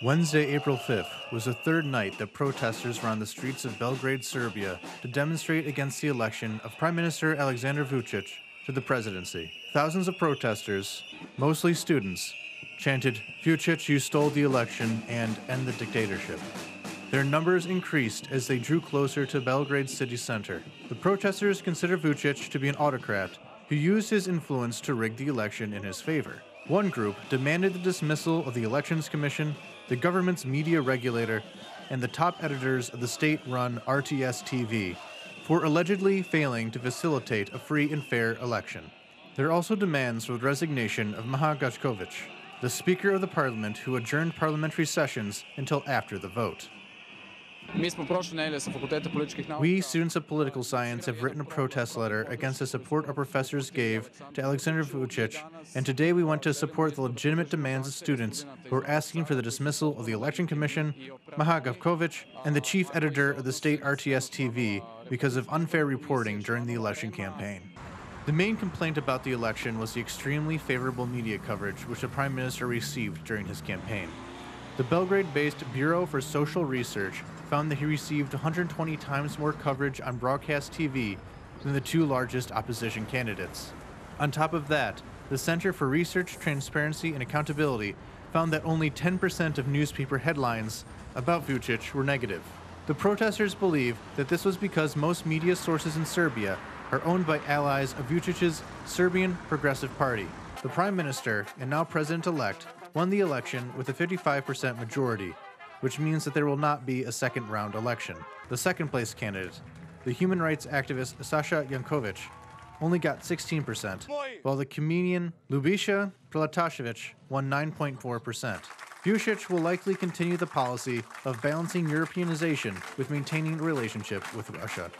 Wednesday, April 5th, was the third night that protesters were on the streets of Belgrade, Serbia, to demonstrate against the election of Prime Minister Aleksandar Vučić to the presidency. Thousands of protesters, mostly students, chanted, "Vučić, you stole the election," and "End the dictatorship." Their numbers increased as they drew closer to Belgrade's city center. The protesters consider Vučić to be an autocrat who used his influence to rig the election in his favor. One group demanded the dismissal of the Elections Commission, the government's media regulator, and the top editors of the state-run RTS-TV for allegedly failing to facilitate a free and fair election. There are also demands for the resignation of Maja Gajkovic, the Speaker of the Parliament who adjourned parliamentary sessions until after the vote. We, students of political science, have written a protest letter against the support our professors gave to Aleksandar Vučić, and today we want to support the legitimate demands of students who are asking for the dismissal of the Election Commission, Maja Gajkovic, and the chief editor of the state RTS-TV because of unfair reporting during the election campaign. The main complaint about the election was the extremely favorable media coverage which the Prime Minister received during his campaign. The Belgrade-based Bureau for Social Research found that he received 120 times more coverage on broadcast TV than the two largest opposition candidates. On top of that, the Center for Research, Transparency, and Accountability found that only 10% of newspaper headlines about Vučić were negative. The protesters believe that this was because most media sources in Serbia are owned by allies of Vučić's Serbian Progressive Party. The Prime Minister, and now President-elect, won the election with a 55% majority, which means that there will not be a second-round election. The second-place candidate, the human rights activist Saša Janković, only got 16%, while the comedian Ljubiša Preletašević won 9.4%. Vučić will likely continue the policy of balancing Europeanization with maintaining a relationship with Russia.